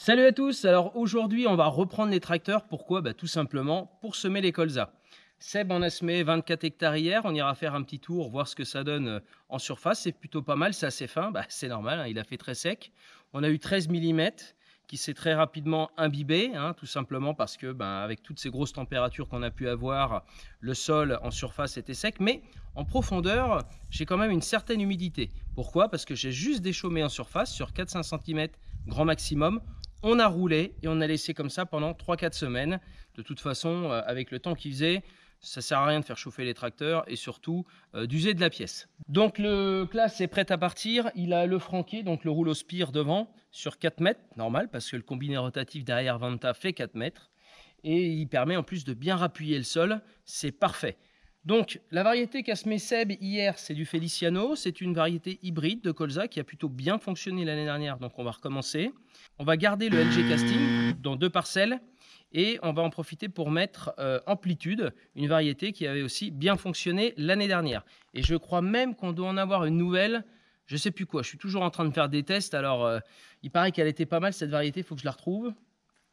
Salut à tous, alors aujourd'hui on va reprendre les tracteurs. Pourquoi? Tout simplement pour semer les colzas. Seb en a semé 24 hectares hier, on ira faire un petit tour, voir ce que ça donne en surface. C'est plutôt pas mal, c'est assez fin, c'est normal, il a fait très sec. On a eu 13 mm qui s'est très rapidement imbibé, tout simplement parce que avec toutes ces grosses températures qu'on a pu avoir, le sol en surface était sec, mais en profondeur j'ai quand même une certaine humidité. Pourquoi? Parce que j'ai juste déchaumé en surface sur 4-5 cm grand maximum. On a roulé et on a laissé comme ça pendant 3-4 semaines. De toute façon, avec le temps qu'il faisait, ça ne sert à rien de faire chauffer les tracteurs et surtout d'user de la pièce. Donc le classe est prêt à partir. Il a le franquet, donc le rouleau spire devant sur 4 mètres, normal, parce que le combiné rotatif derrière Vanta fait 4 mètres. Et il permet en plus de bien rappuyer le sol. C'est parfait. Donc la variété qu'a semé Seb hier, c'est du Feliciano. C'est une variété hybride de colza qui a plutôt bien fonctionné l'année dernière. Donc on va recommencer. On va garder le LG Casting dans 2 parcelles. Et on va en profiter pour mettre Amplitude, une variété qui avait aussi bien fonctionné l'année dernière. Et je crois même qu'on doit en avoir une nouvelle, je ne sais plus quoi. Je suis toujours en train de faire des tests. Alors, il paraît qu'elle était pas mal cette variété, il faut que je la retrouve.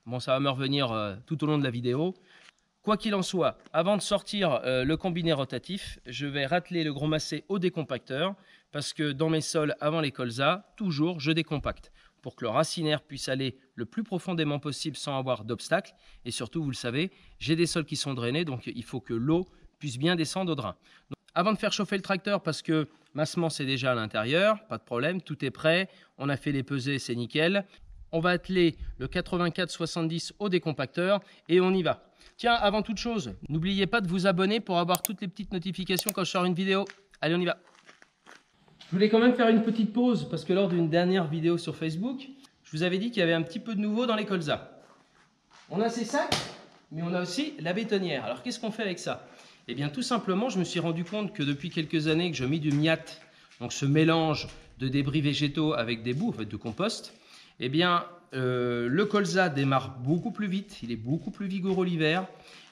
Bon, ça va me revenir tout au long de la vidéo. Quoi qu'il en soit, avant de sortir le combiné rotatif, je vais rateler le gros massé au décompacteur parce que dans mes sols, avant les colzas, toujours je décompacte pour que le racinaire puisse aller le plus profondément possible sans avoir d'obstacle. Et surtout, vous le savez, j'ai des sols qui sont drainés, donc il faut que l'eau puisse bien descendre au drain. Donc, avant de faire chauffer le tracteur, parce que ma semence est déjà à l'intérieur, pas de problème, tout est prêt, on a fait les pesées, c'est nickel. On va atteler le 84-70 au décompacteur et on y va. Tiens, avant toute chose, n'oubliez pas de vous abonner pour avoir toutes les petites notifications quand je sors une vidéo. Allez, on y va. Je voulais quand même faire une petite pause parce que lors d'une dernière vidéo sur Facebook, je vous avais dit qu'il y avait un petit peu de nouveau dans les colzas. On a ces sacs, mais on a aussi la bétonnière. Alors, qu'est-ce qu'on fait avec ça? Eh bien, tout simplement, je me suis rendu compte que depuis quelques années que je mets du miat, donc ce mélange de débris végétaux avec des boues, en fait, de compost, eh bien, le colza démarre beaucoup plus vite, il est beaucoup plus vigoureux l'hiver,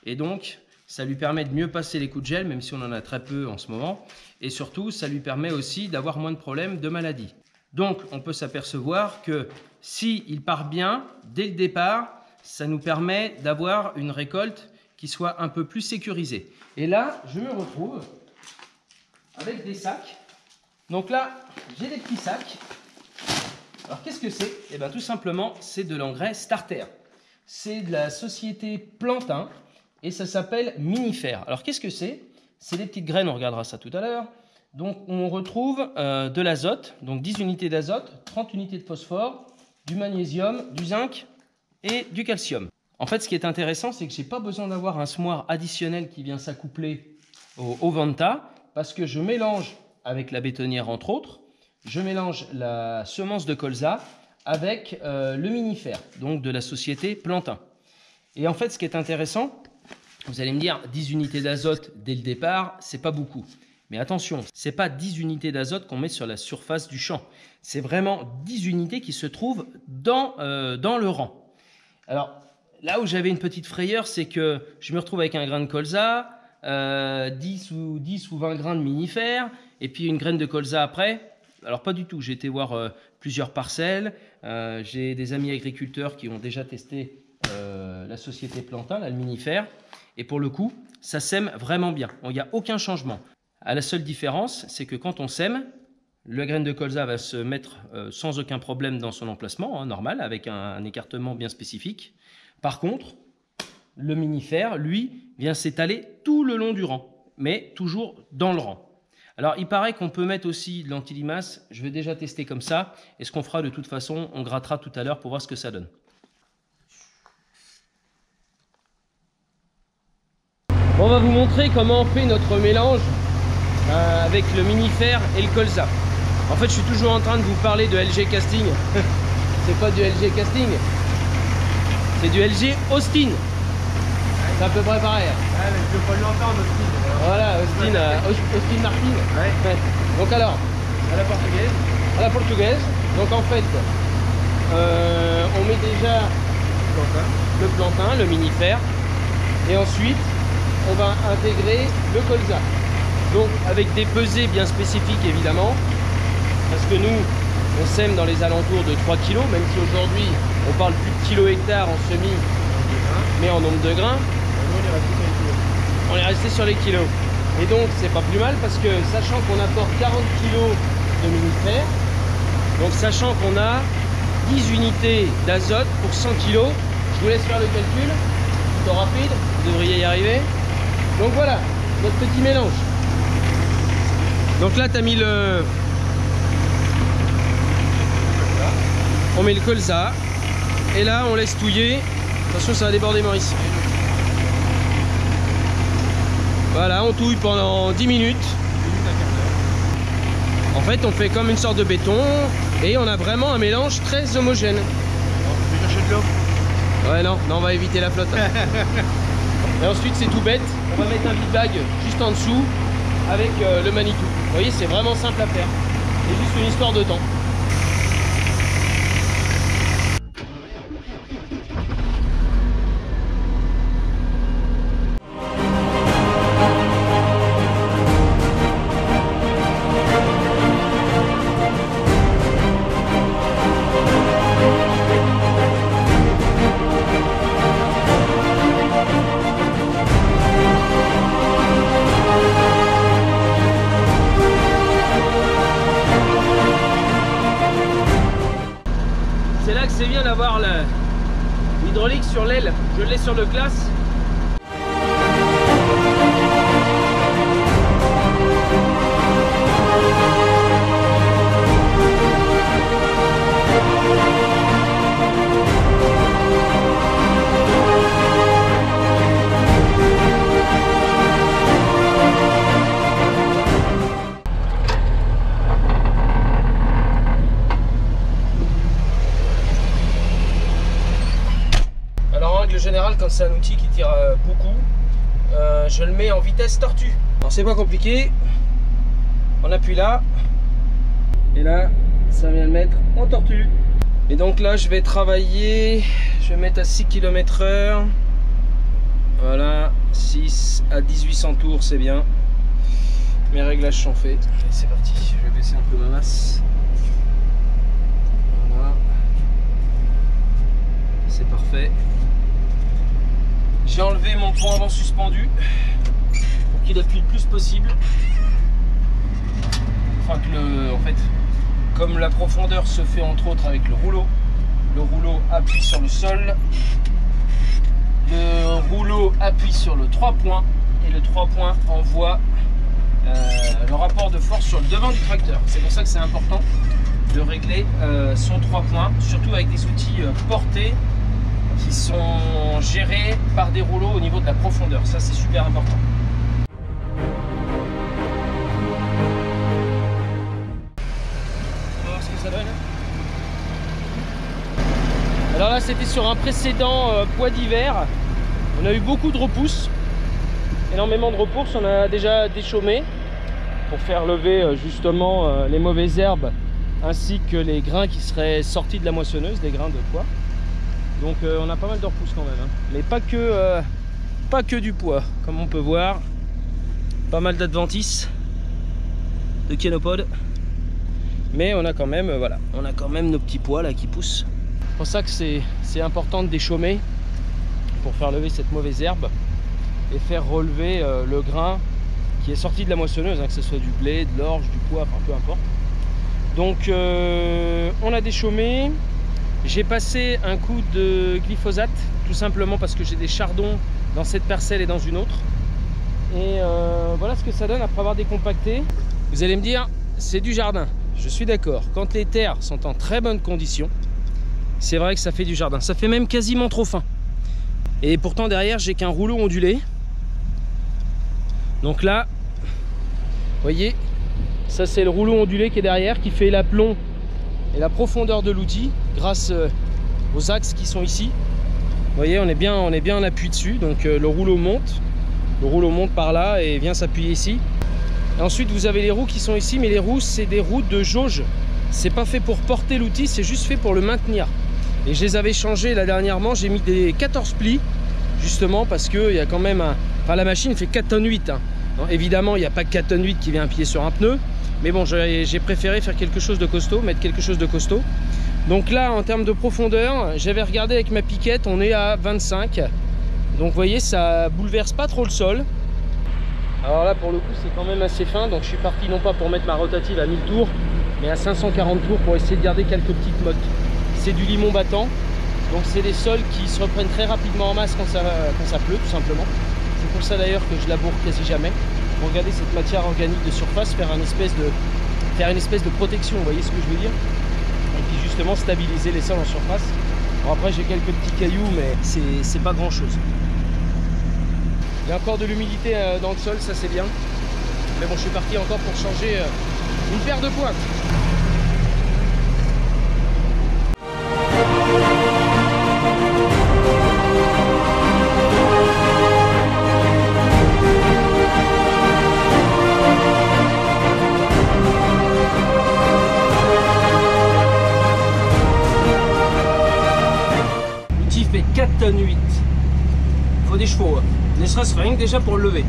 et donc ça lui permet de mieux passer les coups de gel, même si on en a très peu en ce moment, et surtout ça lui permet aussi d'avoir moins de problèmes de maladie. Donc on peut s'apercevoir que s'il part bien dès le départ, ça nous permet d'avoir une récolte qui soit un peu plus sécurisée. Et là, je me retrouve avec des sacs. Donc là, j'ai des petits sacs. Alors qu'est-ce que c'est? Eh bien tout simplement, c'est de l'engrais starter. C'est de la société Plantin et ça s'appelle Minifère. Alors qu'est-ce que c'est? C'est des petites graines, on regardera ça tout à l'heure. Donc on retrouve de l'azote, donc 10 unités d'azote, 30 unités de phosphore, du magnésium, du zinc et du calcium. En fait, ce qui est intéressant, c'est que je n'ai pas besoin d'avoir un semoir additionnel qui vient s'accoupler au Vanta parce que je mélange avec la bétonnière entre autres. Je mélange la semence de colza avec le Minifère, donc de la société Plantin. Et en fait, ce qui est intéressant, vous allez me dire, 10 unités d'azote dès le départ, c'est pas beaucoup. Mais attention, ce n'est pas 10 unités d'azote qu'on met sur la surface du champ. C'est vraiment 10 unités qui se trouvent dans le rang. Alors, là où j'avais une petite frayeur, c'est que je me retrouve avec un grain de colza, 10 ou 20 grains de Minifère, et puis une graine de colza après. Alors pas du tout, j'ai été voir plusieurs parcelles, j'ai des amis agriculteurs qui ont déjà testé la société Plantin, le Minifère, et pour le coup, ça sème vraiment bien. Il n'y a aucun changement. La seule différence, c'est que quand on sème, la graine de colza va se mettre sans aucun problème dans son emplacement, normal, avec un écartement bien spécifique. Par contre, le Minifère, lui, vient s'étaler tout le long du rang, mais toujours dans le rang. Alors, il paraît qu'on peut mettre aussi de l'anti-limace. Je vais déjà tester comme ça. Et ce qu'on fera de toute façon, on grattera tout à l'heure pour voir ce que ça donne. On va vous montrer comment on fait notre mélange avec le Minifère et le colza. En fait, je suis toujours en train de vous parler de LG Casting. C'est pas du LG Casting. C'est du LG Austin. C'est à peu près pareil. Ouais, mais je veux pas l'entendre, Austin. Voilà, Austin Martin. Ouais. Donc alors, À la portugaise. à la portugaise. Donc en fait, on met déjà le plantain, le Minifère. Et ensuite, on va intégrer le colza. Donc avec des pesées bien spécifiques évidemment. Parce que nous, on sème dans les alentours de 3 kg, même si aujourd'hui On parle plus de kilo-hectare en semis, mais en nombre de grains. On est resté sur les kilos. Et donc c'est pas plus mal parce que sachant qu'on apporte 40 kg de minifère, donc sachant qu'on a 10 unités d'azote pour 100 kg, je vous laisse faire le calcul, plutôt rapide, vous devriez y arriver. Donc voilà, notre petit mélange. Donc là tu as mis le... On met le colza, et là on laisse touiller. Attention, ça va déborder, Maurice. Voilà, on touille pendant 10 minutes. En fait, on fait comme une sorte de béton et on a vraiment un mélange très homogène. Je vais chercher de l'eau. Ouais, non, on va éviter la flotte. Et ensuite, c'est tout bête. On va mettre un vide bag juste en dessous avec le Manitou. Vous voyez, c'est vraiment simple à faire. C'est juste une histoire de temps. C'est là que c'est bien d'avoir l'hydraulique sur l'aile. Je l'ai sur le classe. Général, quand c'est un outil qui tire beaucoup, je le mets en vitesse tortue. Alors c'est pas compliqué, on appuie là et là ça vient le mettre en tortue. Et donc là je vais travailler, je vais mettre à 6 km/h. Voilà, 6 à 1800 tours, c'est bien. Mes réglages sont faits. Allez, c'est parti, je vais baisser un peu ma masse. Voilà, c'est parfait. J'ai enlevé mon pont avant suspendu pour qu'il appuie le plus possible. Enfin que en fait, comme la profondeur se fait entre autres avec le rouleau appuie sur le sol, le rouleau appuie sur le 3 points et le 3 points envoie le rapport de force sur le devant du tracteur. C'est pour ça que c'est important de régler son 3 points, surtout avec des outils portés qui sont gérés par des rouleaux au niveau de la profondeur. Ça, c'est super important. On va voir ce que ça donne. Alors là, c'était sur un précédent poids d'hiver. On a eu beaucoup de repousses, énormément de repousses. On a déjà déchaumé pour faire lever justement les mauvaises herbes ainsi que les grains qui seraient sortis de la moissonneuse, des grains de pois. Donc on a pas mal de repousses quand même, hein. Mais pas que du poids, comme on peut voir. Pas mal d'adventices, de kénopodes. Mais on a quand même, voilà, on a quand même nos petits pois là qui poussent. C'est pour ça que c'est important de déchaumer pour faire lever cette mauvaise herbe et faire relever le grain qui est sorti de la moissonneuse, hein, que ce soit du blé, de l'orge, du pois, enfin peu importe. Donc on a déchaumé. J'ai passé un coup de glyphosate, tout simplement parce que j'ai des chardons dans cette parcelle et dans une autre. Et voilà ce que ça donne après avoir décompacté. Vous allez me dire, c'est du jardin. Je suis d'accord. Quand les terres sont en très bonne condition, c'est vrai que ça fait du jardin. Ça fait même quasiment trop fin. Et pourtant derrière, j'ai qu'un rouleau ondulé. Donc là, vous voyez, ça c'est le rouleau ondulé qui est derrière, qui fait l'aplomb et la profondeur de l'outil grâce aux axes qui sont ici. Vous voyez, on est bien en appui dessus. Donc le rouleau monte par là et vient s'appuyer ici. Et ensuite vous avez les roues qui sont ici, mais les roues c'est des roues de jauge. C'est pas fait pour porter l'outil, c'est juste fait pour le maintenir. Et je les avais changées là dernièrement, j'ai mis des 14 plis justement parce que il y a quand même un... Enfin, la machine fait 4 tonnes 8 hein. Non, évidemment il n'y a pas 4 tonnes 8 qui vient appuyer sur un pneu, mais bon, j'ai préféré faire quelque chose de costaud, mettre quelque chose de costaud. Donc là, en termes de profondeur, j'avais regardé avec ma piquette, on est à 25. Donc vous voyez, ça bouleverse pas trop le sol. Alors là, pour le coup, c'est quand même assez fin. Donc je suis parti non pas pour mettre ma rotative à 1000 tours, mais à 540 tours pour essayer de garder quelques petites mottes. C'est du limon battant. Donc c'est des sols qui se reprennent très rapidement en masse quand ça pleut, tout simplement. C'est pour ça d'ailleurs que je laboure quasi jamais. Pour garder cette matière organique de surface, faire une espèce de protection, vous voyez ce que je veux dire? Et puis justement stabiliser les sols en surface. Bon, après j'ai quelques petits cailloux, mais c'est pas grand chose. Il y a encore de l'humidité dans le sol, ça c'est bien. Mais bon, je suis parti encore pour changer une paire de pointes. L'outil fait 4 tonnes 8. Il faut des chevaux. Ne serait-ce rien que déjà pour le lever.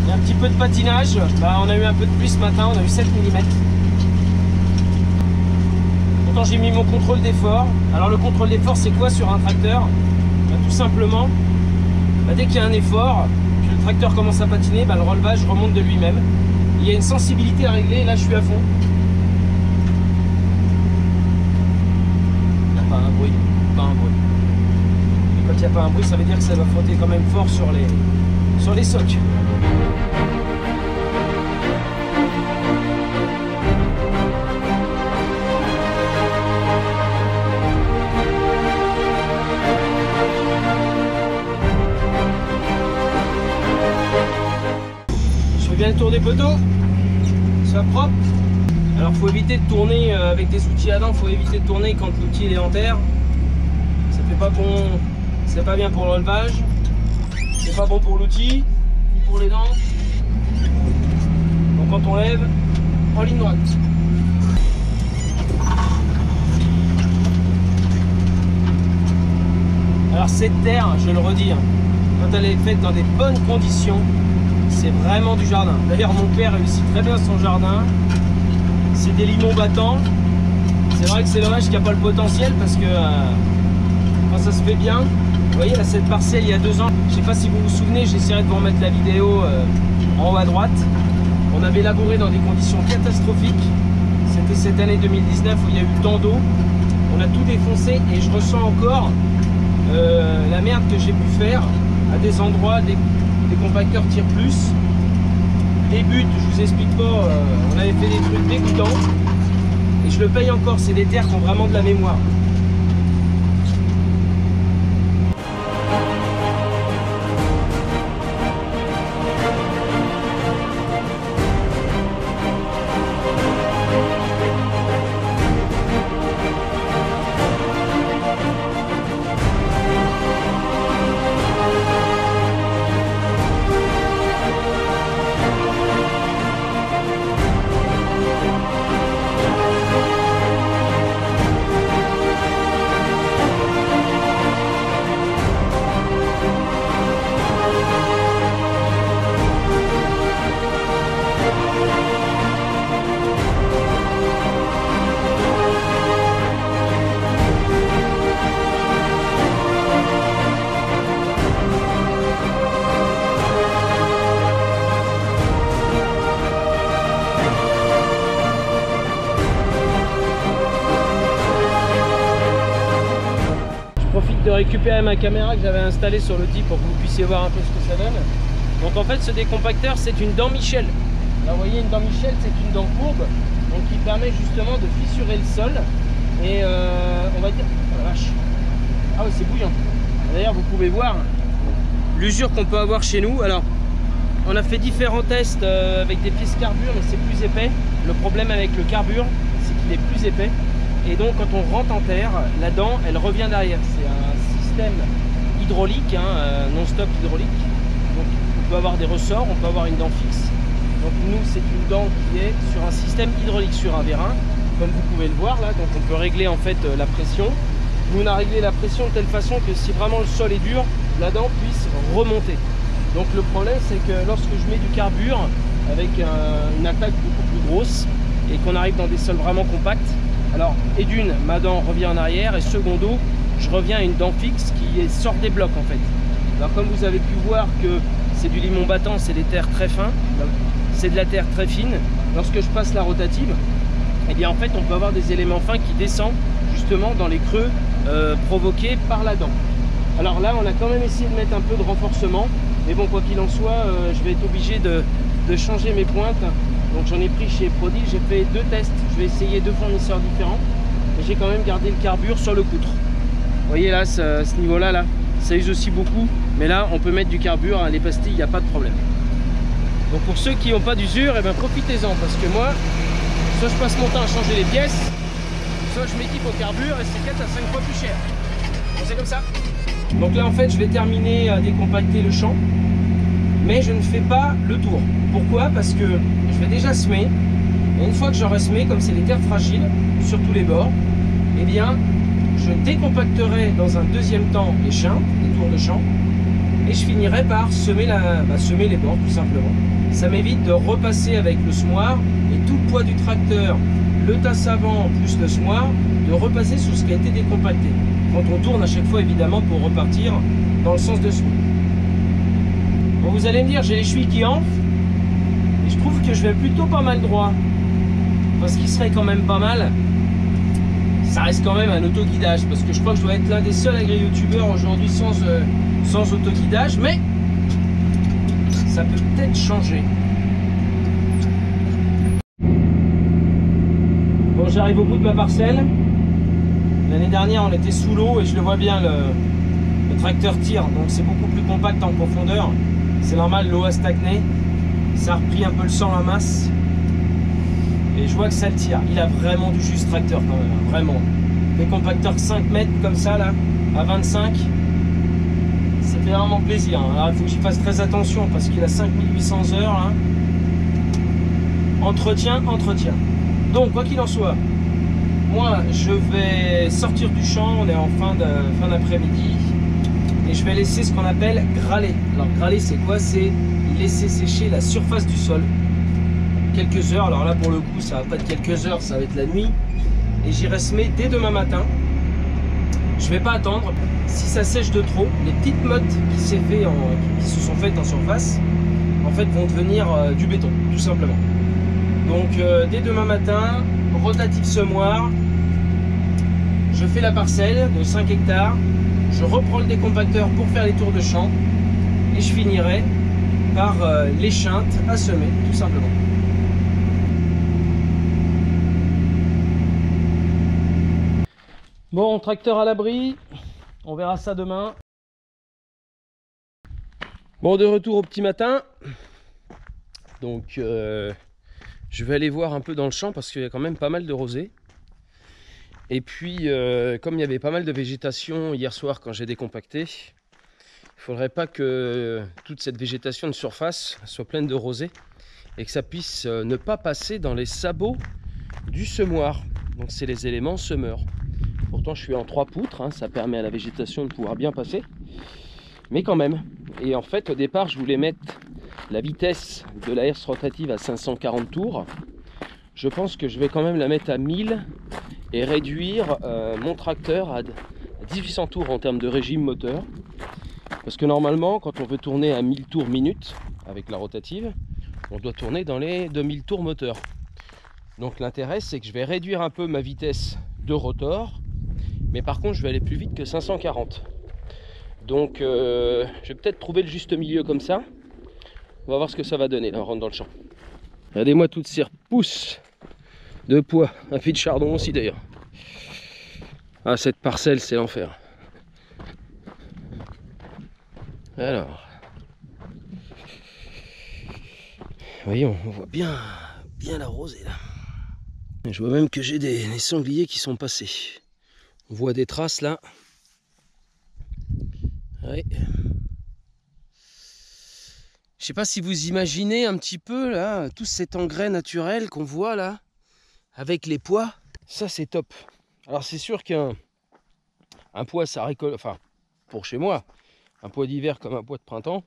Il y a un petit peu de patinage. On a eu un peu de pluie ce matin, on a eu 7 mm. Pourtant j'ai mis mon contrôle d'effort. Alors le contrôle d'effort c'est quoi sur un tracteur? Tout simplement, dès qu'il y a un effort, que le tracteur commence à patiner, le relevage remonte de lui-même. Il y a une sensibilité à régler et là je suis à fond. Pas un bruit. Et quand il n'y a pas un bruit, ça veut dire que ça va frotter quand même fort sur les socs. Je fais bien le tour des poteaux, soit propre. Alors faut éviter de tourner avec des outils à dents, faut éviter de tourner quand l'outil est en terre. Ça fait pas bon, c'est pas bien pour le relevage, c'est pas bon pour l'outil, ni pour les dents. Donc quand on lève, en ligne droite. Alors cette terre, je le redis, quand elle est faite dans des bonnes conditions, c'est vraiment du jardin. D'ailleurs mon père réussit très bien son jardin. C'est des limons battants. C'est vrai que c'est dommage qu'il n'y a pas le potentiel parce que quand ça se fait bien, vous voyez là cette parcelle il y a 2 ans, je ne sais pas si vous vous souvenez, j'essaierai de vous remettre la vidéo en haut à droite. On avait labouré dans des conditions catastrophiques. C'était cette année 2019 où il y a eu tant d'eau. On a tout défoncé et je ressens encore la merde que j'ai pu faire à des endroits, des compacteurs tirent plus. Les buts, je vous explique pas, on avait fait des trucs dégoûtants et je le paye encore, c'est des terres qui ont vraiment de la mémoire. De récupérer ma caméra que j'avais installée sur l'outil pour que vous puissiez voir un peu ce que ça donne. Donc en fait ce décompacteur c'est une dent Michel. Là vous voyez une dent Michel, c'est une dent courbe donc qui permet justement de fissurer le sol et on va dire, oh la vache, ah oui c'est bouillant. D'ailleurs vous pouvez voir l'usure qu'on peut avoir chez nous. Alors on a fait différents tests avec des pièces carbure mais c'est plus épais. Le problème avec le carbure c'est qu'il est plus épais. Et donc quand on rentre en terre, la dent elle revient derrière. C'est un système hydraulique, non-stop hydraulique. Donc on peut avoir des ressorts, on peut avoir une dent fixe. Donc nous c'est une dent qui est sur un système hydraulique, sur un vérin, comme vous pouvez le voir là. Donc on peut régler en fait la pression. Nous on a réglé la pression de telle façon que si vraiment le sol est dur, la dent puisse remonter. Donc le problème c'est que lorsque je mets du carbure avec une attaque beaucoup plus grosse et qu'on arrive dans des sols vraiment compacts, alors et d'une, ma dent revient en arrière, et secondo, je reviens à une dent fixe qui sort des blocs en fait. Alors comme vous avez pu voir que c'est du limon battant, c'est des terres très fins, c'est de la terre très fine. Lorsque je passe la rotative, eh bien en fait on peut avoir des éléments fins qui descendent justement dans les creux provoqués par la dent. Alors là on a quand même essayé de mettre un peu de renforcement, mais bon, quoi qu'il en soit, je vais être obligé de changer mes pointes. Donc j'en ai pris chez Prodi, j'ai fait 2 tests, je vais essayer 2 fournisseurs différents, mais j'ai quand même gardé le carbure sur le poutre. Vous voyez là, ce niveau-là, là, ça use aussi beaucoup, mais là on peut mettre du carbure, hein, les pastilles, il n'y a pas de problème. Donc pour ceux qui n'ont pas d'usure, eh ben, profitez-en, parce que moi, soit je passe mon temps à changer les pièces, soit je m'équipe au carbure et c'est 4 à 5 fois plus cher. Bon, c'est comme ça. Donc là en fait je vais terminer à décompacter le champ, mais je ne fais pas le tour. Pourquoi? Parce que je vais déjà semer, et une fois que j'aurai semé, comme c'est des terres fragiles sur tous les bords, eh bien je décompacterai dans un deuxième temps les chins, les tours de champ, et je finirai par semer, semer les bords tout simplement. Ça m'évite de repasser avec le semoir et tout le poids du tracteur, le tasse avant plus le semoir, de repasser sur ce qui a été décompacté. Quand on tourne à chaque fois évidemment pour repartir dans le sens de semis. Bon, vous allez me dire, j'ai les chevilles qui enflent, et je trouve que je vais plutôt pas mal droit. Parce qu'il serait quand même pas mal, ça reste quand même un autoguidage, parce que je crois que je dois être l'un des seuls agri-youtubeurs aujourd'hui sans autoguidage, mais ça peut peut-être changer. Bon, j'arrive au bout de ma parcelle. L'année dernière on était sous l'eau et je le vois bien, le tracteur tire, donc c'est beaucoup plus compact en profondeur. C'est normal, l'eau a stagné, ça a repris un peu le sang à masse. Et je vois que ça le tire. Il a vraiment du jus ce tracteur quand même, hein, vraiment. Des compacteurs 5 mètres comme ça là, à 25, ça fait vraiment plaisir. Alors il faut que j'y fasse très attention parce qu'il a 5800 heures là. Entretien. Donc quoi qu'il en soit, moi je vais sortir du champ, on est en fin d'après-midi, et je vais laisser ce qu'on appelle graler. Alors graler c'est quoi? C'est laisser sécher la surface du sol quelques heures. Alors là pour le coup ça va pas être quelques heures, ça va être la nuit, et j'irai semer dès demain matin. Je vais pas attendre. Si ça sèche de trop, les petites mottes qui se sont faites en surface en fait vont devenir du béton tout simplement. Donc dès demain matin, rotative semoir, je fais la parcelle de 5 hectares, je reprends le décompacteur pour faire les tours de champ, et je finirai par l'écheinte à semer tout simplement. Bon, tracteur à l'abri, on verra ça demain. Bon, de retour au petit matin. Donc je vais aller voir un peu dans le champ parce qu'il y a quand même pas mal de rosée. Et puis comme il y avait pas mal de végétation hier soir quand j'ai décompacté, il ne faudrait pas que toute cette végétation de surface soit pleine de rosée et que ça puisse ne pas passer dans les sabots du semoir. Donc c'est les éléments semeurs. Pourtant je suis en 3 poutres, hein, ça permet à la végétation de pouvoir bien passer, mais quand même. Et en fait au départ je voulais mettre la vitesse de la herse rotative à 540 tours. Je pense que je vais quand même la mettre à 1000 et réduire mon tracteur à 1800 tours en termes de régime moteur. Parce que normalement quand on veut tourner à 1000 tours minute avec la rotative, on doit tourner dans les 2000 tours moteur. Donc l'intérêt c'est que je vais réduire un peu ma vitesse de rotor, mais par contre je vais aller plus vite que 540. Donc je vais peut-être trouver le juste milieu comme ça. On va voir ce que ça va donner là, on rentre dans le champ. Regardez-moi toutes ces repousses de pois, un pied de chardon aussi d'ailleurs. Ah, cette parcelle c'est l'enfer. Alors, voyons, on voit bien la rosée là. Je vois même que j'ai des sangliers qui sont passés. On voit des traces là. Oui. Je sais pas si vous imaginez un petit peu là, tout cet engrais naturel qu'on voit là, avec les pois. Ça c'est top. Alors c'est sûr qu'un pois ça récolte, enfin pour chez moi, un pois d'hiver comme un pois de printemps,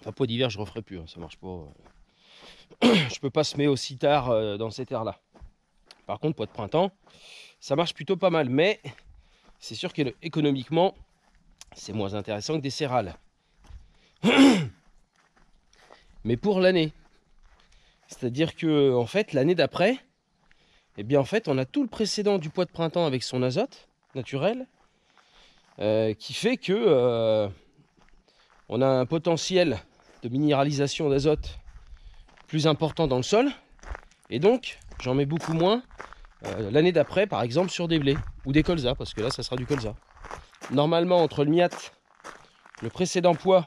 Enfin, poids d'hiver, je referai plus, hein, ça marche pas. Je peux pas semer aussi tard dans ces terres-là. Par contre, poids de printemps, ça marche plutôt pas mal. Mais c'est sûr qu'économiquement, c'est moins intéressant que des céréales. Mais pour l'année. C'est-à-dire que en fait, l'année d'après, eh bien en fait, on a tout le précédent du poids de printemps avec son azote naturel, qui fait que on a un potentiel de minéralisation d'azote plus important dans le sol, et donc j'en mets beaucoup moins l'année d'après, par exemple sur des blés ou des colzas, parce que là ça sera du colza. Normalement, entre le miat, le précédent poids,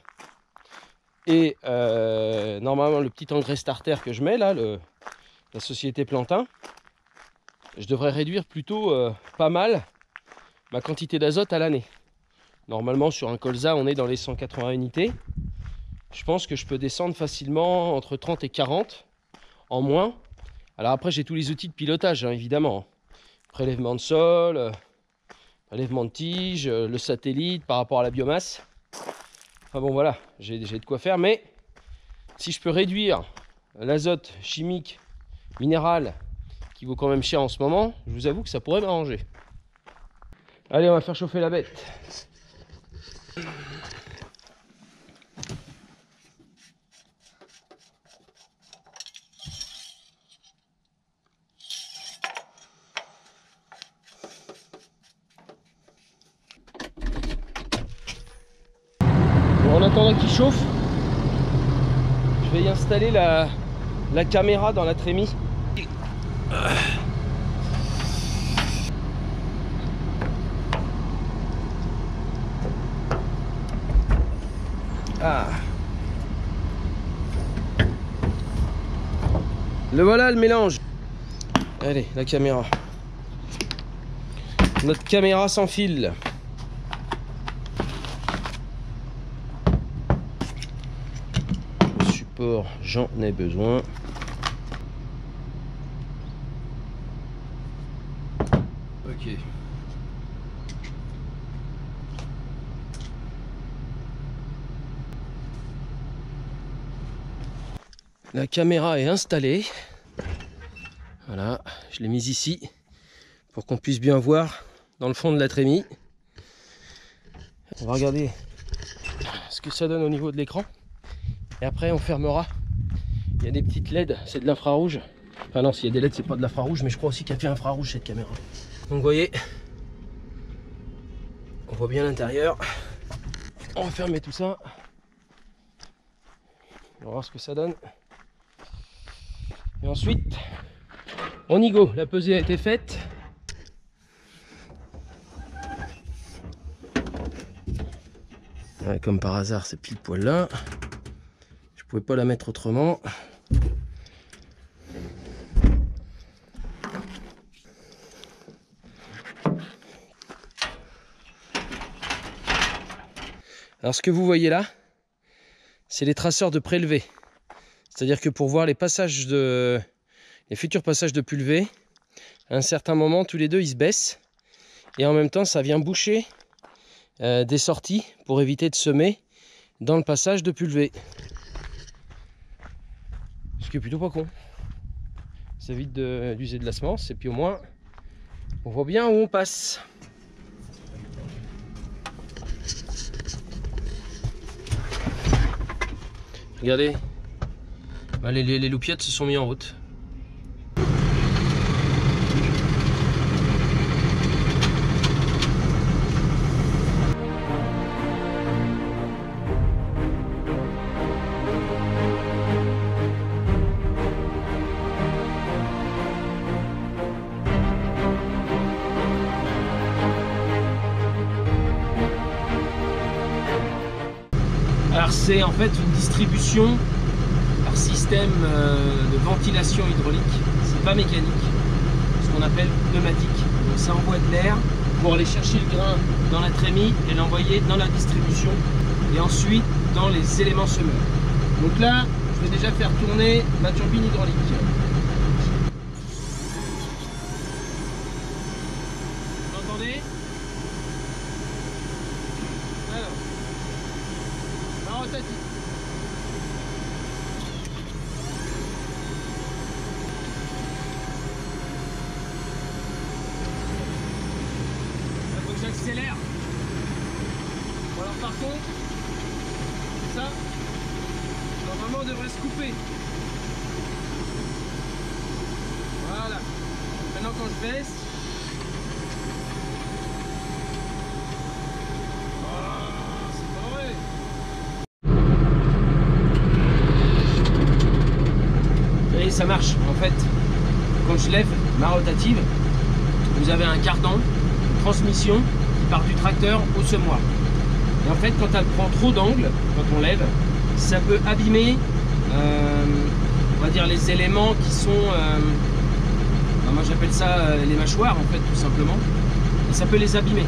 et normalement le petit engrais starter que je mets là, la société Plantin, je devrais réduire plutôt pas mal ma quantité d'azote à l'année. Normalement sur un colza on est dans les 180 unités. Je pense que je peux descendre facilement entre 30 et 40 en moins. Alors après j'ai tous les outils de pilotage hein, évidemment. Prélèvement de sol, prélèvement de tige, le satellite par rapport à la biomasse. Enfin bon voilà, j'ai de quoi faire, mais si je peux réduire l'azote chimique, minéral, qui vaut quand même cher en ce moment, je vous avoue que ça pourrait m'arranger. Allez, on va faire chauffer la bête. En attendant qu'il chauffe, je vais y installer la caméra dans la trémie. Ah. Le voilà le mélange. Allez, la caméra. Notre caméra sans fil. J'en ai besoin. Ok. La caméra est installée. Voilà, je l'ai mise ici pour qu'on puisse bien voir dans le fond de la trémie. On va regarder ce que ça donne au niveau de l'écran. Et après on fermera. Il y a des petites LED, c'est de l'infrarouge. Enfin non, s'il y a des LED, c'est pas de l'infrarouge, mais je crois aussi qu'elle fait infrarouge cette caméra. Donc vous voyez, on voit bien l'intérieur. On va fermer tout ça. On va voir ce que ça donne. Et ensuite, on y go. La pesée a été faite. Ouais, comme par hasard, c'est pile poil là. Je pouvais pas la mettre autrement. Alors ce que vous voyez là, c'est les traceurs de prélevé. C'est-à-dire que pour voir les futurs passages de pulvé, à un certain moment, tous les deux ils se baissent. Et en même temps, ça vient boucher des sorties pour éviter de semer dans le passage de pulvé. Ce qui est plutôt pas con. Ça évite d'user de la semence et puis au moins on voit bien où on passe. Regardez, les loupiettes se sont mis en route. Alors c'est en fait une distribution par système de ventilation hydraulique, c'est pas mécanique, ce qu'on appelle pneumatique. Donc ça envoie de l'air pour aller chercher le grain dans la trémie et l'envoyer dans la distribution et ensuite dans les éléments semeurs. Donc là, je vais déjà faire tourner ma turbine hydraulique. Vous entendez? Alors, rotatif. par contre, ça, normalement devrait se couper. Voilà. Maintenant quand je baisse, c'est pas vrai. Et ça marche en fait. Quand je lève ma rotative, vous avez un cardan, une transmission qui part du tracteur au semoir. Et en fait, quand elle prend trop d'angle, quand on lève, ça peut abîmer, on va dire, les éléments qui sont, moi j'appelle ça les mâchoires en fait, tout simplement. Et ça peut les abîmer.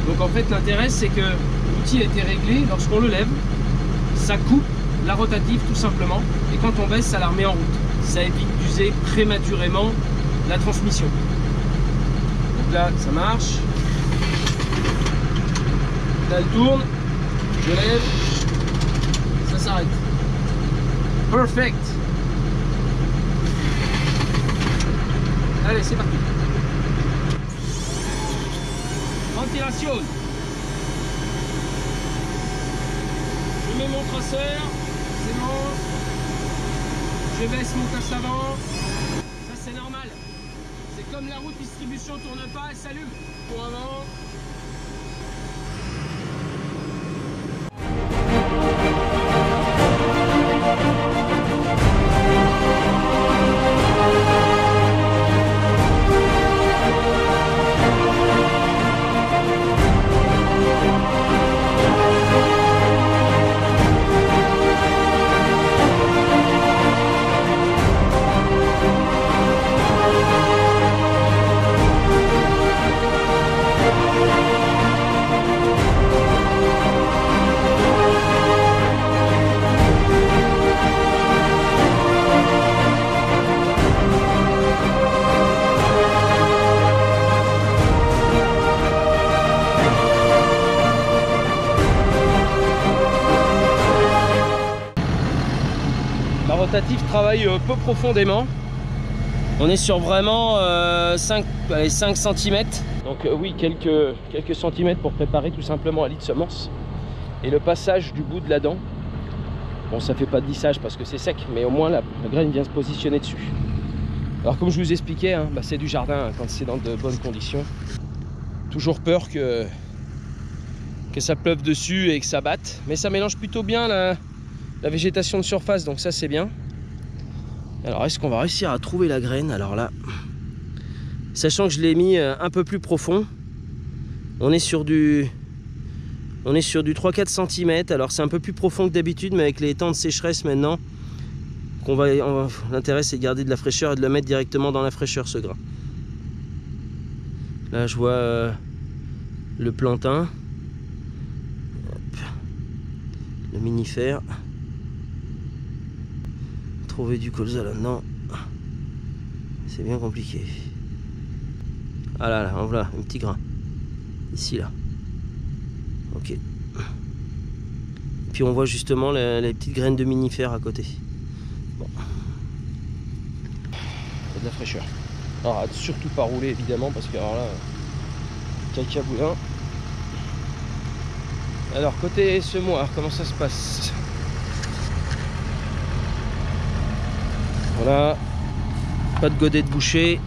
Donc en fait, l'intérêt c'est que l'outil a été réglé, lorsqu'on le lève, ça coupe la rotative tout simplement. Et quand on baisse, ça la remet en route. Ça évite d'user prématurément la transmission. Donc là, ça marche. Là, elle tourne. Je lève. Ça s'arrête. Perfect. Allez, c'est parti. Ventilation. Je mets mon traceur. C'est bon. Je baisse mon casse avant. Ça c'est normal. C'est comme la roue de distribution tourne pas, elle s'allume. Pour avant. La rotative travaille peu profondément. On est sur vraiment 5 cm. Donc oui, quelques centimètres pour préparer tout simplement un lit de semence. Et le passage du bout de la dent. Bon, ça fait pas de lissage parce que c'est sec, mais au moins la graine vient se positionner dessus. Alors comme je vous expliquais, hein, c'est du jardin hein, quand c'est dans de bonnes conditions. Toujours peur que ça pleuve dessus et que ça batte. Mais ça mélange plutôt bien la végétation de surface, donc ça c'est bien. Alors est-ce qu'on va réussir à trouver la graine? Alors là, sachant que je l'ai mis un peu plus profond, on est sur du 3-4 cm. Alors c'est un peu plus profond que d'habitude, mais avec les temps de sécheresse maintenant, l'intérêt c'est de garder de la fraîcheur et de le mettre directement dans la fraîcheur, ce grain. Là je vois le plantain, hop, le minifère. Trouver du colza là-dedans, c'est bien compliqué. Ah là, voilà un petit grain ici là. Ok. Et puis on voit justement les petites graines de minifère à côté. Bon. Il y a de la fraîcheur. Alors surtout pas rouler évidemment parce que alors là, cacaboulin. Alors côté semoir, comment ça se passe? Voilà, pas de godet de boucher,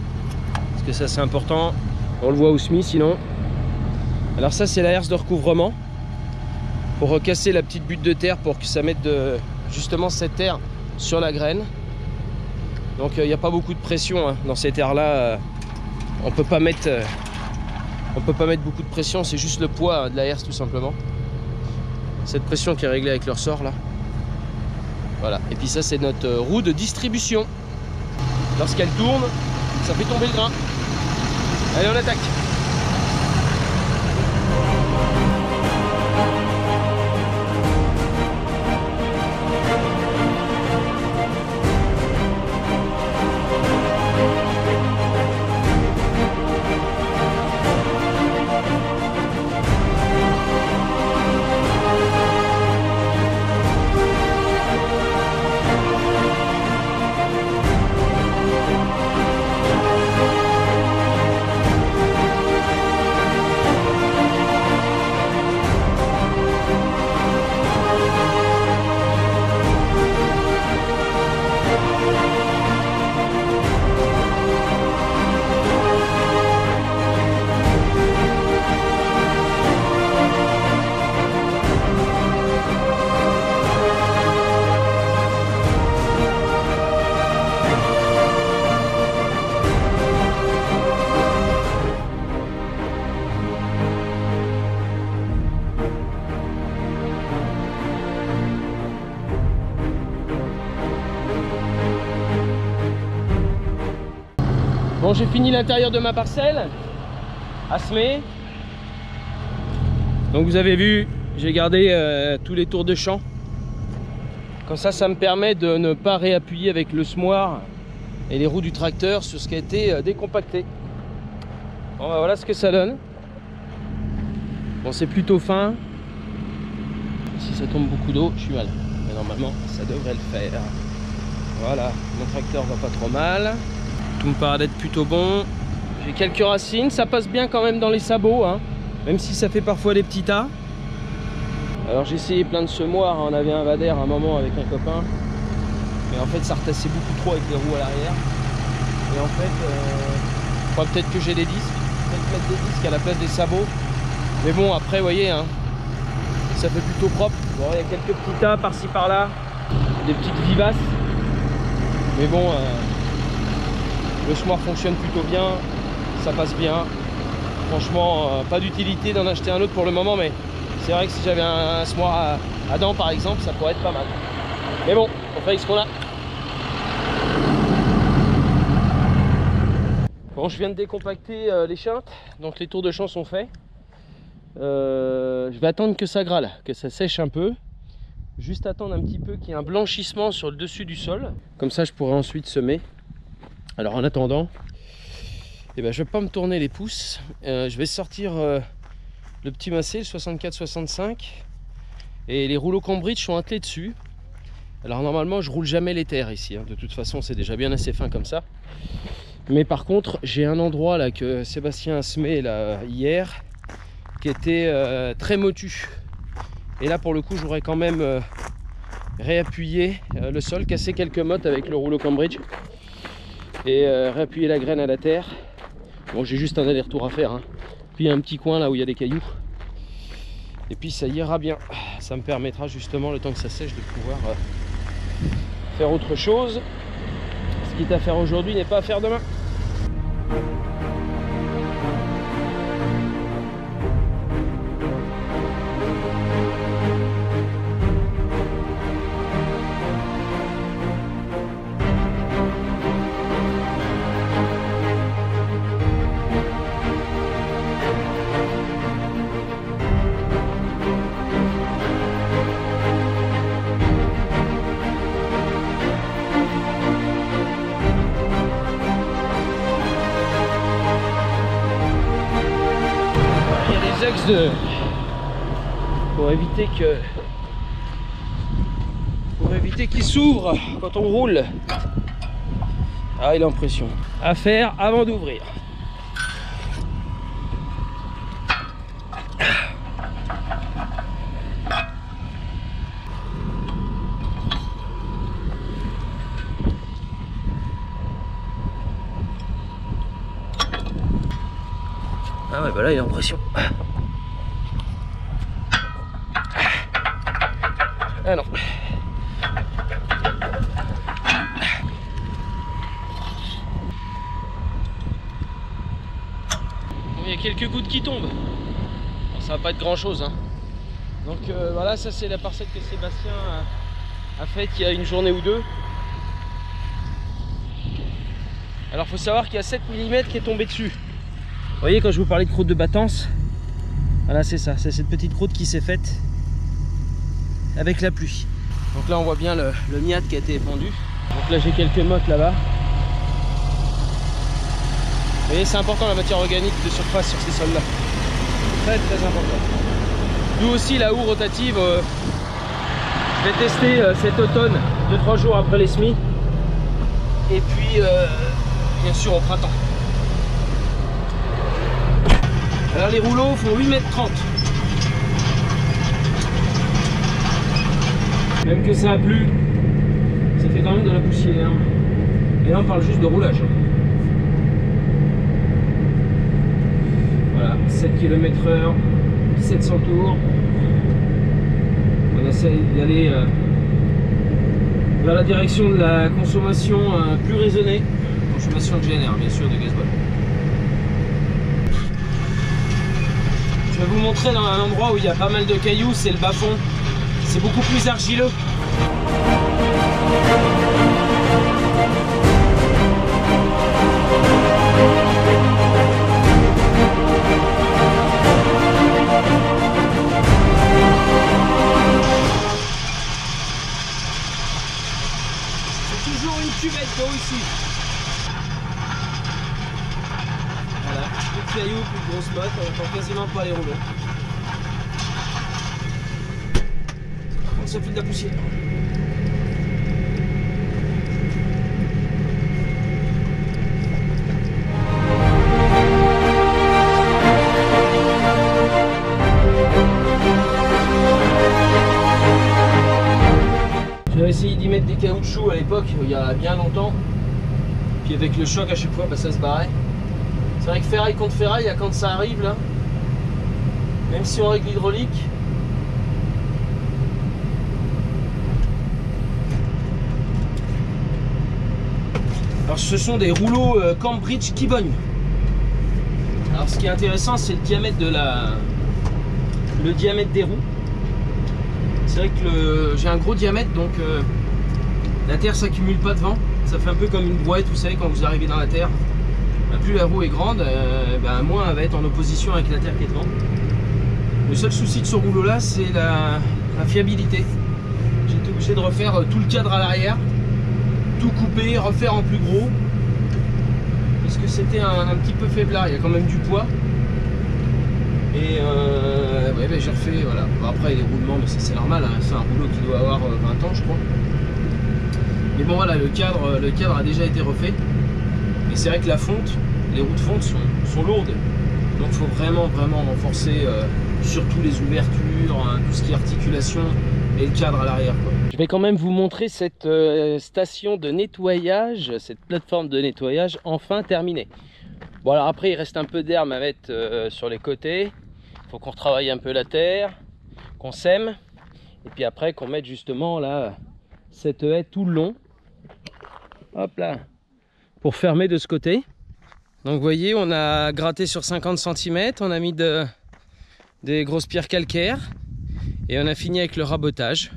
parce que ça c'est important, on le voit au semis sinon. Alors ça c'est la herse de recouvrement, pour recasser la petite butte de terre pour que ça mette justement cette terre sur la graine. Donc il n'y a pas beaucoup de pression hein. Dans cette terre là, on peut pas mettre beaucoup de pression, c'est juste le poids de la herse tout simplement. Cette pression qui est réglée avec le ressort là. Voilà, et puis ça c'est notre roue de distribution. Lorsqu'elle tourne, ça fait tomber le grain. Allez, on attaque. Bon, j'ai fini l'intérieur de ma parcelle à semer. Donc vous avez vu, j'ai gardé tous les tours de champ. Comme ça me permet de ne pas réappuyer avec le semoir et les roues du tracteur sur ce qui a été décompacté. Bon, bah, voilà ce que ça donne. Bon, c'est plutôt fin. Si ça tombe beaucoup d'eau, je suis mal. Mais normalement, ça devrait le faire. Voilà, mon tracteur va pas trop mal. Tout me paraît d'être plutôt bon. J'ai quelques racines, ça passe bien quand même dans les sabots, hein, même si ça fait parfois des petits tas. Alors j'ai essayé plein de semoirs, on avait un Vader à un moment avec un copain. Mais en fait ça retassait beaucoup trop avec les roues à l'arrière. Et en fait, peut-être que j'ai des disques, peut-être mettre des disques à la place des sabots. Mais bon, après, vous voyez, hein, ça fait plutôt propre. Bon, il y a quelques petits tas par-ci par-là, des petites vivaces. Mais bon, le semoir fonctionne plutôt bien, ça passe bien. Franchement, pas d'utilité d'en acheter un autre pour le moment, mais c'est vrai que si j'avais un semoir à dents par exemple, ça pourrait être pas mal. Mais bon, on fait avec ce qu'on a. Bon, je viens de décompacter les chintes, donc les tours de champ sont faits. Je vais attendre que ça grâle, que ça sèche un peu. Juste attendre un petit peu qu'il y ait un blanchissement sur le dessus du sol. Comme ça, je pourrai ensuite semer. Alors en attendant, je ne vais pas me tourner les pouces. Je vais sortir le petit Massey, le 64-65. Et les rouleaux Cambridge sont attelés dessus. Alors normalement, je roule jamais les terres ici, hein. De toute façon, c'est déjà bien assez fin comme ça. Mais par contre, j'ai un endroit là que Sébastien a semé là, hier, qui était très motu. Et là, pour le coup, j'aurais quand même réappuyé le sol, cassé quelques mottes avec le rouleau Cambridge et réappuyer la graine à la terre. Bon, j'ai juste un aller-retour à faire, hein. Puis il y a un petit coin là où il y a des cailloux. Et puis ça ira bien. Ça me permettra justement, le temps que ça sèche, de pouvoir faire autre chose. Ce qui est à faire aujourd'hui n'est pas à faire demain. Pour éviter qu'il s'ouvre quand on roule. Ah, il a l'impression à faire avant d'ouvrir. Ah ouais, bah là il a l'impression. Ah non. Il y a quelques gouttes qui tombent. Bon, ça va pas être grand chose, hein. Donc voilà, ça c'est la parcelle que Sébastien a faite il y a une journée ou deux. Alors faut savoir qu'il y a 7 mm qui est tombé dessus. Vous voyez, quand je vous parlais de croûte de battance, voilà, c'est ça, c'est cette petite croûte qui s'est faite avec la pluie. Donc là on voit bien le miat qui a été épandu. Donc là j'ai quelques mottes là-bas. Vous voyez, c'est important la matière organique de surface sur ces sols là. Très très important. D'où aussi la houe rotative. Je vais tester cet automne, 2-3 jours après les semis. Et puis bien sûr au printemps. Alors les rouleaux font 8,30 m. Même que ça a plu, ça fait quand même de la poussière. Et là on parle juste de roulage. Voilà, 7 km/h, 1700 tours. On essaye d'aller vers la direction de la consommation plus raisonnée. Consommation de GNR, bien sûr, de gasoil. Je vais vous montrer dans un endroit où il y a pas mal de cailloux, c'est le bas-fond. C'est beaucoup plus argileux. lessive. Voilà, plus de cailloux, plus de grosses bottes, on n'entend quasiment pas les rouleaux. Ça fait de la poussière. J'avais essayé d'y mettre des caoutchoucs à l'époque, il y a bien longtemps. Puis avec le choc à chaque fois, bah, ça se barrait. C'est vrai que ferraille contre ferraille, quand ça arrive là, même si on règle l'hydraulique, alors ce sont des rouleaux Cambridge Kibon. Alors ce qui est intéressant, c'est le diamètre des roues. C'est vrai que j'ai un gros diamètre, donc la terre s'accumule pas devant. Ça fait un peu comme une brouette, vous savez, quand vous arrivez dans la terre. Plus la roue est grande, moins elle va être en opposition avec la terre qui est devant. Le seul souci de ce rouleau là, c'est la fiabilité. J'ai été obligé de refaire tout le cadre à l'arrière, tout couper, refaire en plus gros, parce que c'était un petit peu faiblard. Il y a quand même du poids. Et j'ai refait, voilà. Bon, après les roulements, mais c'est normal, hein. C'est un rouleau qui doit avoir 20 ans, je crois. Mais bon voilà, le cadre a déjà été refait. Et c'est vrai que la fonte, les roues de fonte sont lourdes. Donc il faut vraiment renforcer surtout les ouvertures, hein, tout ce qui est articulation et le cadre à l'arrière. Je vais quand même vous montrer cette station de nettoyage, cette plateforme de nettoyage enfin terminée. Bon alors après il reste un peu d'herbe à mettre sur les côtés. Il faut qu'on retravaille un peu la terre, qu'on sème. Et puis après qu'on mette justement là cette haie tout le long. Hop là, pour fermer de ce côté. Donc vous voyez, on a gratté sur 50 cm, on a mis des grosses pierres calcaires et on a fini avec le rabotage.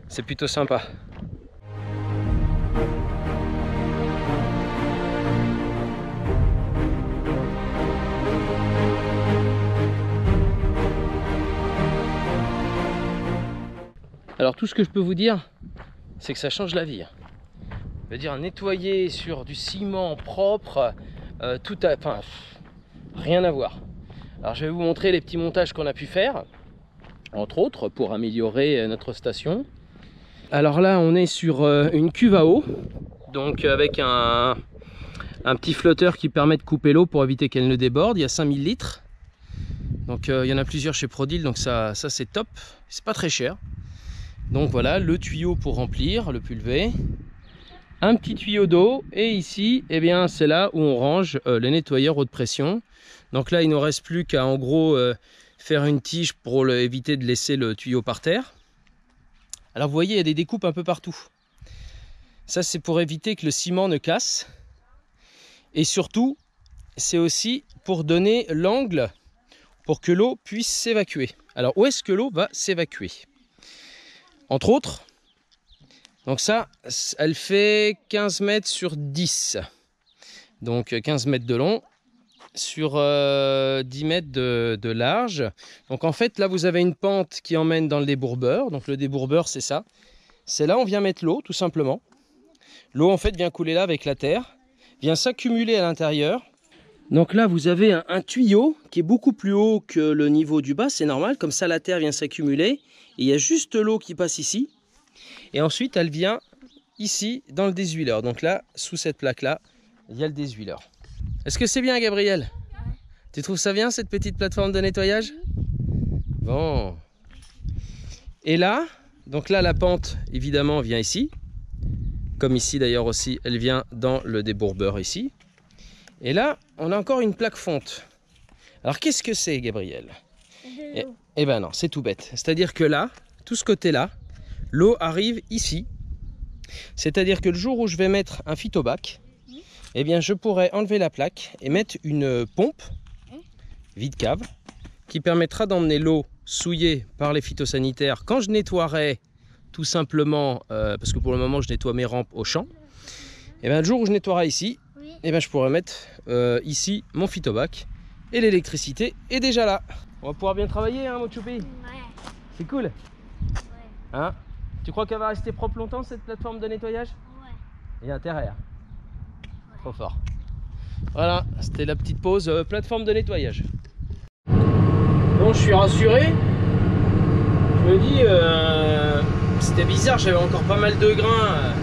C'est plutôt sympa. Alors tout ce que je peux vous dire, c'est que ça change la vie. Je veux dire, nettoyer sur du ciment propre, rien à voir. Alors je vais vous montrer les petits montages qu'on a pu faire, entre autres pour améliorer notre station. Alors là on est sur une cuve à eau, donc avec un petit flotteur qui permet de couper l'eau pour éviter qu'elle ne déborde. Il y a 5000 litres, donc il y en a plusieurs chez Prodil, donc ça c'est top, c'est pas très cher. Donc voilà le tuyau pour remplir, le pulvé. Un petit tuyau d'eau et ici eh bien c'est là où on range les nettoyeurs haute pression. Donc là il ne nous reste plus qu'à en gros faire une tige pour éviter de laisser le tuyau par terre. Alors vous voyez il y a des découpes un peu partout. Ça c'est pour éviter que le ciment ne casse. Et surtout c'est aussi pour donner l'angle pour que l'eau puisse s'évacuer. Alors où est-ce que l'eau va s'évacuer? Entre autres, donc ça, elle fait 15 mètres sur 10. Donc 15 mètres de long sur 10 mètres de large. Donc en fait, là, vous avez une pente qui emmène dans le débourbeur. Donc le débourbeur, c'est ça. C'est là où on vient mettre l'eau, tout simplement. L'eau, en fait, vient couler là avec la terre, vient s'accumuler à l'intérieur. Donc là, vous avez un tuyau qui est beaucoup plus haut que le niveau du bas. C'est normal, comme ça, la terre vient s'accumuler. Et il y a juste l'eau qui passe ici. Et ensuite, elle vient ici dans le désuileur. Donc là, sous cette plaque-là, il y a le désuileur. Est-ce que c'est bien, Gabriel? Ouais. Tu trouves ça bien, cette petite plateforme de nettoyage? Bon. Et là, donc là, la pente, évidemment, vient ici. Comme ici, d'ailleurs, aussi, elle vient dans le débourbeur ici. Et là, on a encore une plaque fonte. Alors, qu'est-ce que c'est, Gabriel? Eh ben non, c'est tout bête. C'est-à-dire que là, tout ce côté-là, l'eau arrive ici. C'est-à-dire que le jour où je vais mettre un phytobac, eh bien je pourrais enlever la plaque et mettre une pompe vide-cave qui permettra d'emmener l'eau souillée par les phytosanitaires quand je nettoierai tout simplement, parce que pour le moment je nettoie mes rampes au champ. Et bien le jour où je nettoierai ici, eh bien je pourrais mettre ici mon phytobac et l'électricité est déjà là. On va pouvoir bien travailler, hein, mon choupi? Ouais. C'est cool. Ouais. Hein? Tu crois qu'elle va rester propre longtemps, cette plateforme de nettoyage? Ouais. Et intérieur. Trop fort. Voilà, c'était la petite pause plateforme de nettoyage. Bon, je suis rassuré. Je me dis, c'était bizarre, j'avais encore pas mal de grains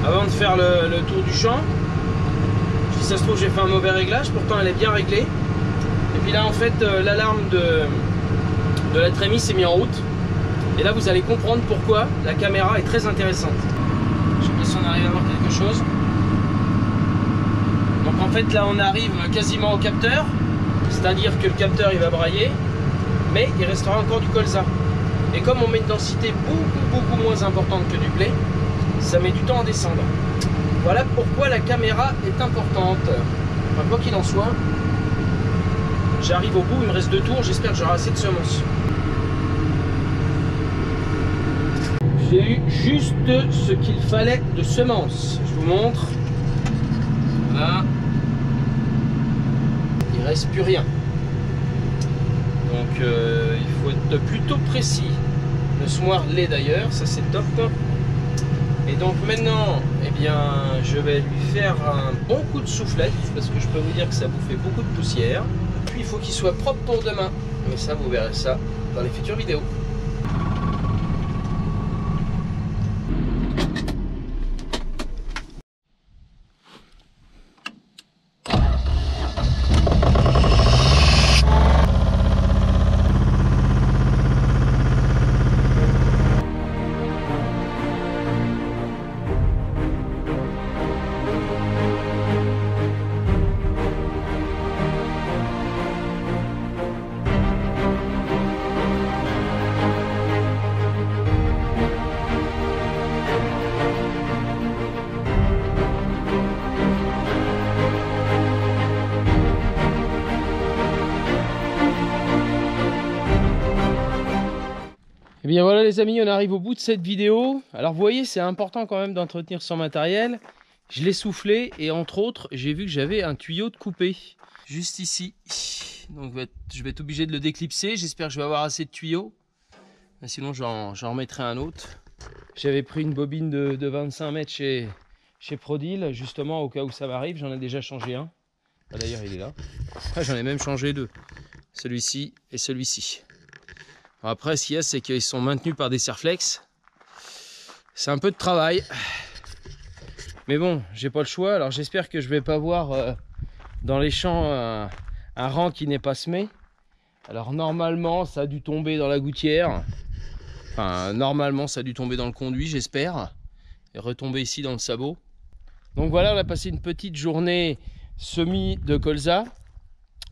avant de faire le tour du champ. Si ça se trouve, j'ai fait un mauvais réglage, pourtant elle est bien réglée. Et puis là, en fait, l'alarme de la trémie s'est mise en route. Et là, vous allez comprendre pourquoi la caméra est très intéressante. Je sais pas si on arrive à voir quelque chose. Donc en fait, là, on arrive quasiment au capteur. C'est-à-dire que le capteur, il va brailler. Mais il restera encore du colza. Et comme on met une densité beaucoup moins importante que du blé, ça met du temps à descendre. Voilà pourquoi la caméra est importante. Enfin, quoi qu'il en soit, j'arrive au bout, il me reste 2 tours, j'espère que j'aurai assez de semences. J'ai eu juste ce qu'il fallait de semences. Je vous montre. Voilà. Il ne reste plus rien. Donc il faut être plutôt précis. Le semoir l'est d'ailleurs, ça c'est top. Et donc maintenant, eh bien, je vais lui faire un bon coup de soufflette parce que je peux vous dire que ça vous fait beaucoup de poussière. Puis il faut qu'il soit propre pour demain. Mais ça, vous verrez ça dans les futures vidéos. Et bien voilà les amis, on arrive au bout de cette vidéo. Alors vous voyez, c'est important quand même d'entretenir son matériel. Je l'ai soufflé et entre autres, j'ai vu que j'avais un tuyau de coupé juste ici. Donc je vais être obligé de le déclipser. J'espère que je vais avoir assez de tuyaux. Sinon j'en remettrai un autre. J'avais pris une bobine de 25 mètres chez Prodil, justement au cas où ça m'arrive. J'en ai déjà changé un. D'ailleurs il est là. J'en ai même changé 2. Celui-ci et celui-ci. Après, ce qu'il y a, c'est qu'ils sont maintenus par des serflex. C'est un peu de travail. Mais bon, j'ai pas le choix. Alors j'espère que je vais pas voir dans les champs un rang qui n'est pas semé. Alors normalement, ça a dû tomber dans la gouttière. Enfin, normalement, ça a dû tomber dans le conduit, j'espère. Et retomber ici dans le sabot. Donc voilà, on a passé une petite journée semis de colza.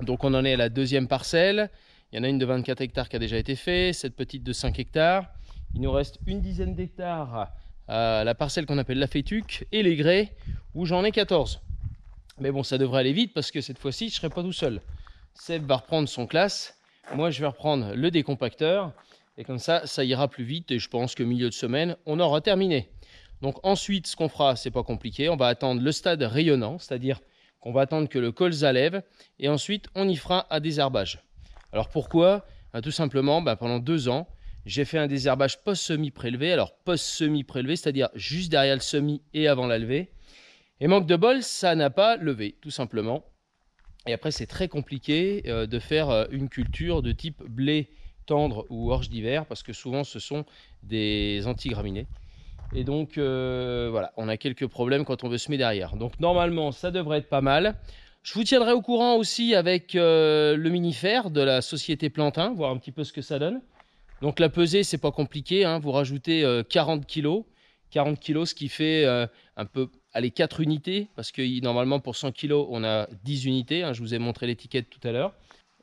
Donc on en est à la 2e parcelle. Il y en a une de 24 hectares qui a déjà été faite, cette petite de 5 hectares. Il nous reste une dizaine d'hectares à la parcelle qu'on appelle la Fétuque et les grès où j'en ai 14. Mais bon, ça devrait aller vite parce que cette fois-ci, je ne serai pas tout seul. Seb va reprendre son classe. Moi, je vais reprendre le décompacteur. Et comme ça, ça ira plus vite. Et je pense que milieu de semaine, on aura terminé. Donc ensuite, ce qu'on fera, c'est pas compliqué. On va attendre le stade rayonnant, c'est-à-dire qu'on va attendre que le colza lève. Et ensuite, on y fera un désherbage. Alors pourquoi? Tout simplement, pendant 2 ans, j'ai fait un désherbage post-semis prélevé. Alors post-semis prélevé, c'est-à-dire juste derrière le semis et avant la levée. Et manque de bol, ça n'a pas levé, tout simplement. Et après, c'est très compliqué de faire une culture de type blé tendre ou orge d'hiver, parce que souvent, ce sont des antigraminées. Et donc, voilà, on a quelques problèmes quand on veut semer derrière. Donc normalement, ça devrait être pas mal. Je vous tiendrai au courant aussi avec le minifère de la société Plantin, voir un petit peu ce que ça donne. Donc la pesée, c'est pas compliqué, hein, vous rajoutez 40 kg. 40 kg, ce qui fait un peu, allez, 4 unités, parce que normalement pour 100 kg, on a 10 unités. Hein, je vous ai montré l'étiquette tout à l'heure.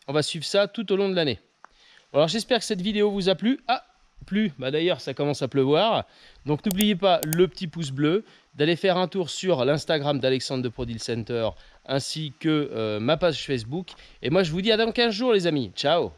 On va suivre ça tout au long de l'année. Alors j'espère que cette vidéo vous a plu. Ah, plu, d'ailleurs ça commence à pleuvoir. Donc n'oubliez pas le petit pouce bleu, d'aller faire un tour sur l'Instagram d'Alexandre de Prodil Center, ainsi que ma page Facebook. Et moi je vous dis à dans 15 jours les amis. Ciao.